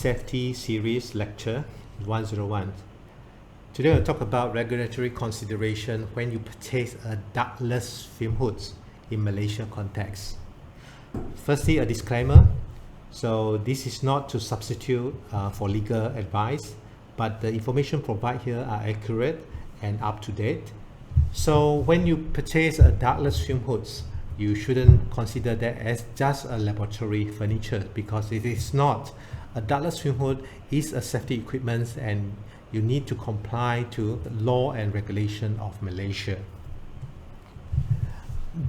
Safety Series Lecture 101. Today I'll talk about regulatory consideration when you purchase a ductless fume hoods in Malaysia context. Firstly, a disclaimer. So this is not to substitute for legal advice, but the information provided here are accurate and up to date. So when you purchase a ductless fume hoods, you shouldn't consider that as just a laboratory furniture, because it is not. A ductless fume hood is a safety equipment and you need to comply to the law and regulation of Malaysia.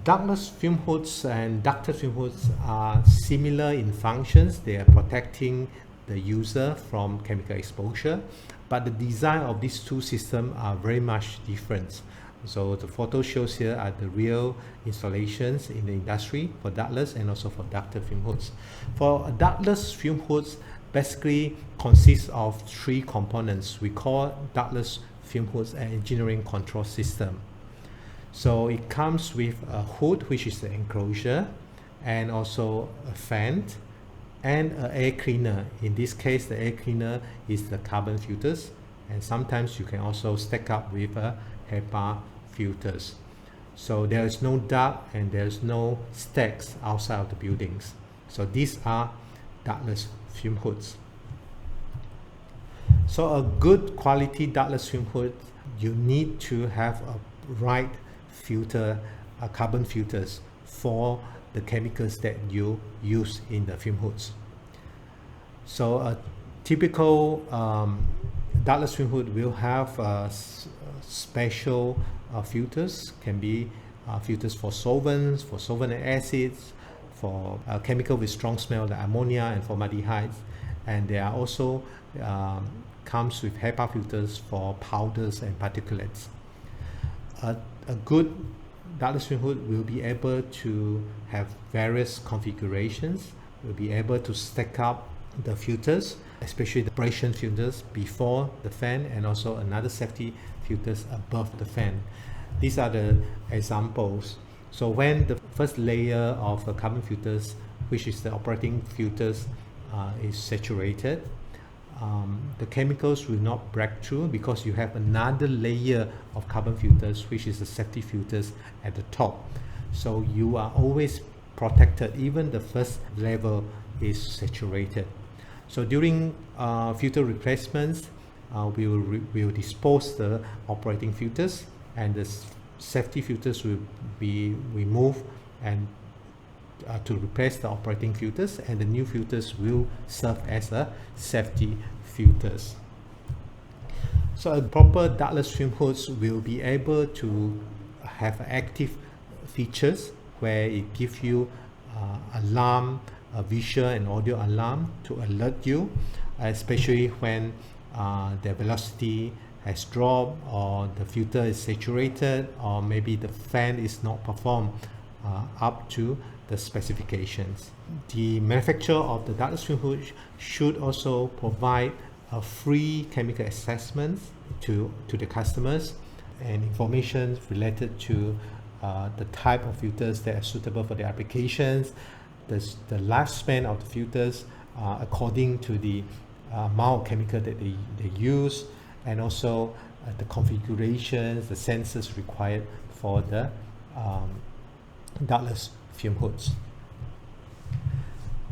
Ductless fume hoods and ducted fume hoods are similar in functions. They are protecting the user from chemical exposure, but the design of these two systems are very much different. So the photo shows here are the real installations in the industry for ductless and also for ducted fume hoods. For ductless fume hoods, basically consists of three components. We call ductless fume hoods an engineering control system. So it comes with a hood, which is the enclosure, and also a fan and an air cleaner. In this case, the air cleaner is the carbon filters, and sometimes you can also stack up with a HEPA filters. So there is no duct and there is no stacks outside of the buildings. So these are ductless fume hoods. So a good quality ductless fume hood, you need to have a right filter, carbon filters for the chemicals that you use in the fume hoods. So a typical ductless fume hood will have special filters, can be filters for solvents, for solvent and acids, for chemical with strong smell like ammonia and formaldehyde, and there are also comes with HEPA filters for powders and particulates. A good ductless fume hood will be able to have various configurations, will be able to stack up the filters, especially the abrasion filters before the fan, and also another safety filters above the fan. These are the examples. So when the first layer of the carbon filters, which is the operating filters, is saturated, the chemicals will not break through because you have another layer of carbon filters, which is the safety filters at the top. So you are always protected, even the first level is saturated. So during filter replacements, we will dispose the operating filters, and the safety filters will be removed and to replace the operating filters, and the new filters will serve as a safety filters. So a proper ductless fume hoods will be able to have active features where it gives you alarm, a visual and audio alarm to alert you, especially when the velocity has dropped, or the filter is saturated, or maybe the fan is not performed up to the specifications. The manufacturer of the ductless fume hood should also provide a free chemical assessment to the customers and information related to the type of filters that are suitable for the applications, the lifespan of the filters according to the amount of chemical that they use, and also the configurations, the sensors required for the ductless fume hoods.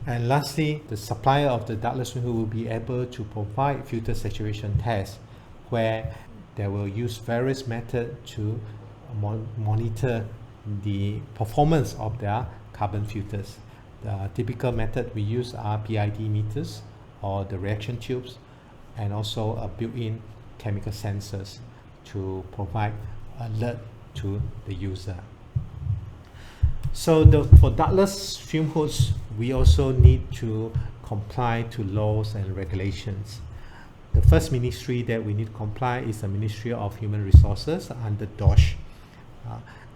And lastly, the supplier of the ductless fume hood will be able to provide filter saturation tests, where they will use various methods to monitor the performance of their carbon filters. The typical method we use are PID meters or the reaction tubes, and also a built-in chemical sensors to provide alert to the user. So for ductless fume hoods, we also need to comply to laws and regulations. The first ministry that we need to comply is the Ministry of Human Resources under DOSH.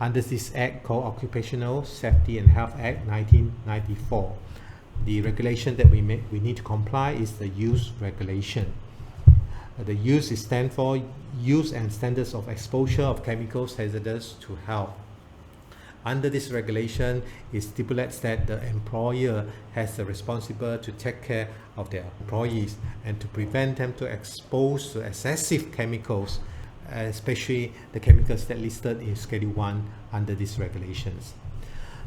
Under this act called Occupational Safety and Health Act 1994, the regulation that we need to comply is the use regulation. The use stands for Use and Standards of Exposure of Chemicals Hazardous to Health. Under this regulation, it stipulates that the employer has the responsibility to take care of their employees and to prevent them to expose to excessive chemicals, especially the chemicals that listed in Schedule 1 under these regulations.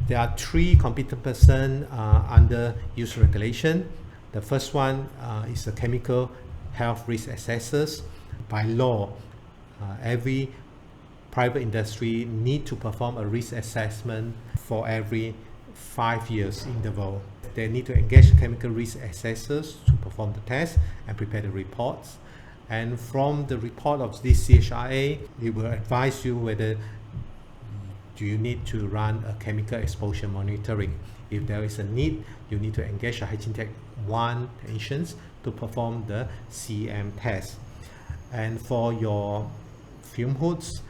There are 3 competent persons under use regulation. The first one is the chemical health risk assessors. By law, every private industry need to perform a risk assessment for every 5 years interval. They need to engage chemical risk assessors to perform the test and prepare the reports. And from the report of this CHRA, it will advise you whether do you need to run a chemical exposure monitoring. If there is a need, you need to engage a Hygiene Tech 1 technicians to perform the CM test. And for your fume hoods,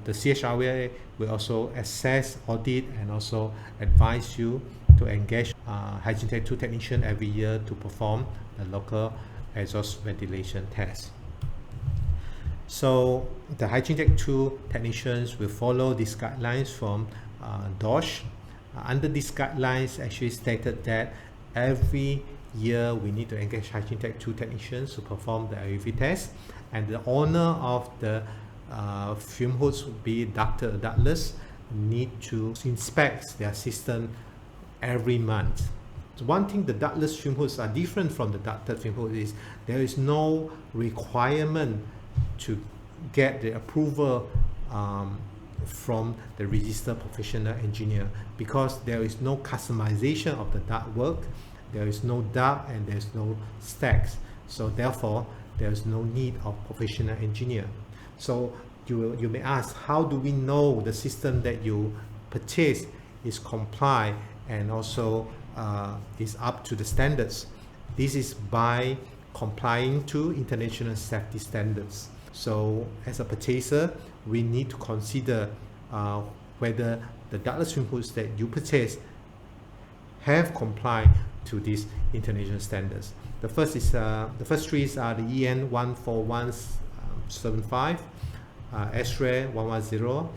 the CHRA will also assess, audit, and also advise you to engage Hygiene Tech 2 technician every year to perform the local exhaust ventilation test. So the Hygiene Tech 2 technicians will follow these guidelines from DOSH. Under these guidelines, actually stated that every year we need to engage Hygiene Tech 2 technicians to perform the LUV test, and the owner of the fume hoods would be ducted or ductless, need to inspect their system every month. So one thing, the ductless fume hoods are different from the ducted fume hood is there is no requirement to get the approval from the registered professional engineer, because there is no customization of the duct work, there is no duct and there is no stacks, so therefore there is no need of professional engineer. So you may ask, how do we know the system that you purchase is comply and also is up to the standards? This is by complying to international safety standards. So as a purchaser, we need to consider whether the ductless fume hoods that you purchase have complied to these international standards. The first 3 are the EN 14175, SRE 110,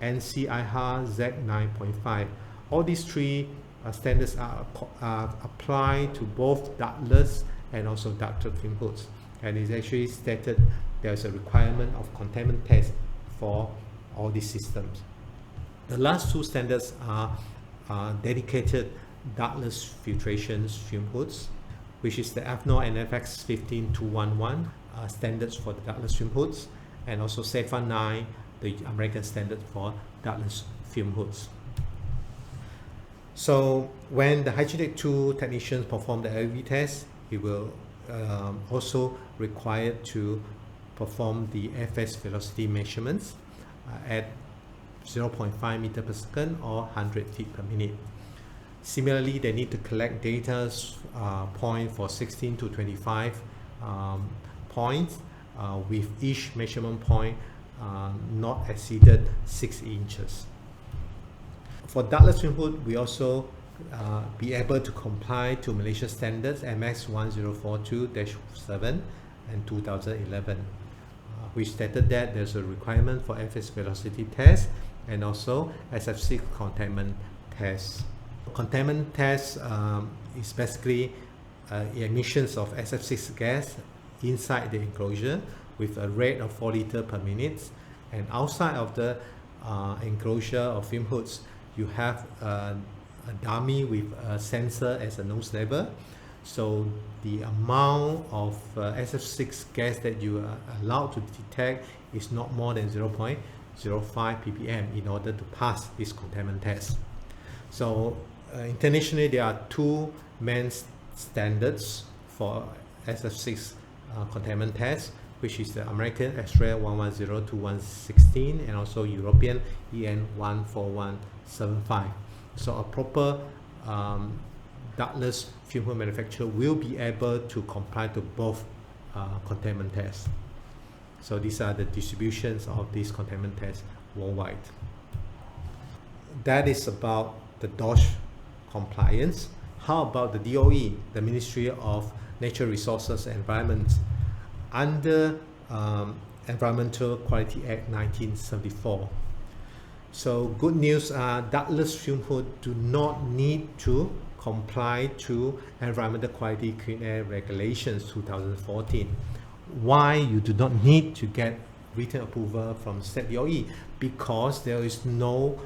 NCIH Z9.5. All these 3 standards are applied to both ductless and also ducted fume hoods, and it's actually stated there's a requirement of containment test for all these systems. The last 2 standards are dedicated ductless filtration fume hoods, which is the AFNOR and FX 15211 standards for the ductless fume hoods, and also SEFA 9, the American standard for ductless fume hoods. So when the Hygiene Tech 2 technicians perform the LUV test, he will also required to perform the FS velocity measurements at 0.5 meter per second or 100 feet per minute. Similarly, they need to collect data point for 16 to 25 points with each measurement point not exceeded 6 inches. For ductless fume hood, we also be able to comply to Malaysia standards MX 1042-7 and 2011, which stated that there's a requirement for FS velocity test and also SF6 containment test. Containment test is basically emissions of SF6 gas inside the enclosure with a rate of 4 liters per minute, and outside of the enclosure of fume hoods you have a dummy with a sensor as a nose level, so the amount of SF6 gas that you are allowed to detect is not more than 0.05 ppm in order to pass this containment test. So internationally there are 2 main standards for SF6 containment test, which is the American SRE 110-116 and also European EN 14175. So a proper ductless fume hood manufacturer will be able to comply to both containment tests. So these are the distributions of these containment tests worldwide. That is about the DOSH compliance. How about the DOE, the Ministry of Natural Resources and Environment? Under Environmental Quality Act 1974, So good news are ductless fume hood do not need to comply to Environmental Quality Clean Air Regulations 2014. Why you do not need to get written approval from state DOE? Because there is no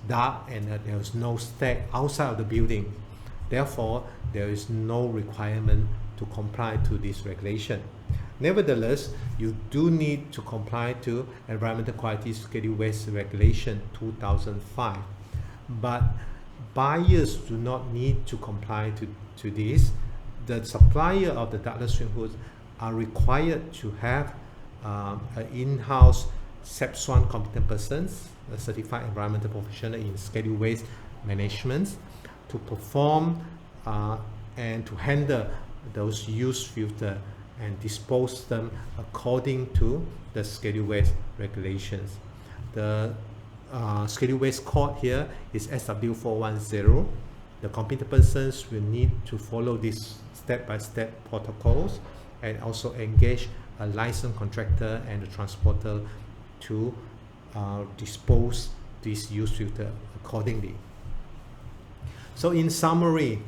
duct and there is no stack outside of the building. Therefore, there is no requirement to comply to this regulation. Nevertheless, you do need to comply to Environmental Quality Schedule Waste Regulation 2005. But buyers do not need to comply to this. The supplier of the ductless fume hoods are required to have an in-house SEPS1 competent persons, a certified environmental professional in schedule waste management, to perform and to handle those used filter and dispose them according to the schedule waste regulations. The schedule waste code here is SW410. The competent persons will need to follow these step-by-step protocols and also engage a licensed contractor and a transporter to dispose this used filter accordingly. So in summary,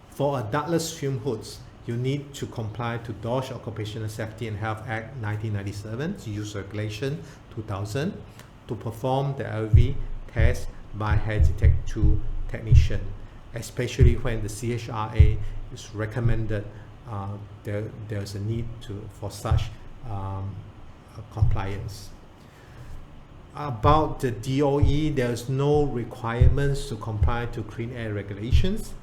for a ductless fume hoods, you need to comply to DOSH Occupational Safety and Health Act 1997, Use Regulation 2000, to perform the LV test by head detect 2 technician, especially when the CHRA is recommended. There's a need for such compliance. About the DOE, there's no requirements to comply to clean air regulations,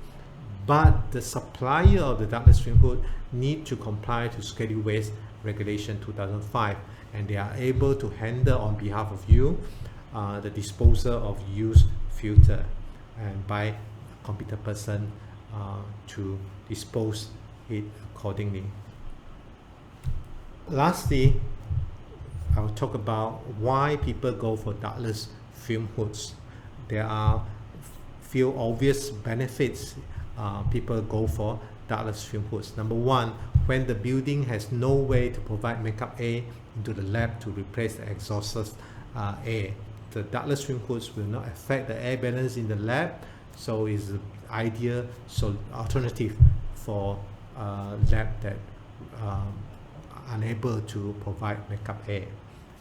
but the supplier of the ductless fume hood need to comply to Schedule Waste Regulation 2005, and they are able to handle on behalf of you the disposal of used filter and by a competent person to dispose it accordingly. Lastly, I'll talk about why people go for ductless fume hoods. There are few obvious benefits people go for ductless fume hoods. Number one, when the building has no way to provide makeup air into the lab to replace the exhausted air, the ductless fume hoods will not affect the air balance in the lab, so it's an ideal alternative for lab that unable to provide makeup air.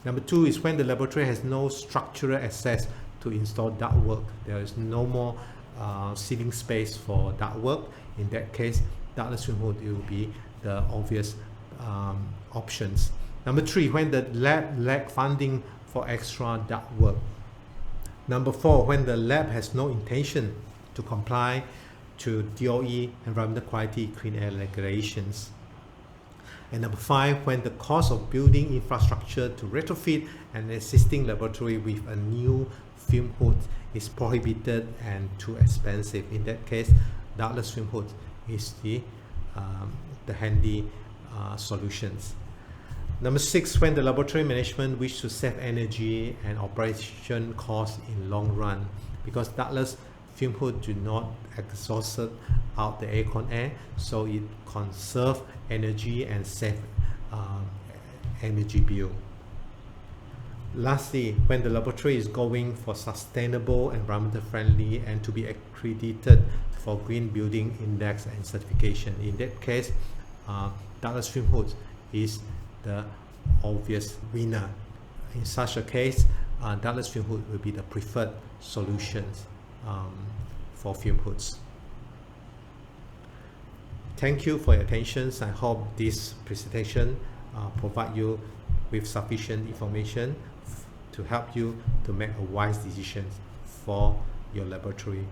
Number two is when the laboratory has no structural access to install ductwork. There is no more ceiling space for ductwork. In that case, ductless fume hood will be the obvious options. Number three, when the lab lack funding for extra ductwork. Number four, when the lab has no intention to comply to DOE Environmental Quality Clean Air Regulations. And number five, when the cost of building infrastructure to retrofit an existing laboratory with a new fume hood is prohibited and too expensive. In that case, ductless fume hood is the handy solutions. Number six, when the laboratory management wish to save energy and operation costs in long run, because ductless fume hood do not exhaust out the aircon air, so it conserve energy and save energy bill. Lastly, when the laboratory is going for sustainable, environmental friendly, and to be accredited for Green Building Index and certification, in that case, ductless fume hood is the obvious winner. In such a case, ductless fume hood will be the preferred solutions for fume hoods. Thank you for your attention. I hope this presentation provide you with sufficient information to help you to make a wise decision for your laboratory.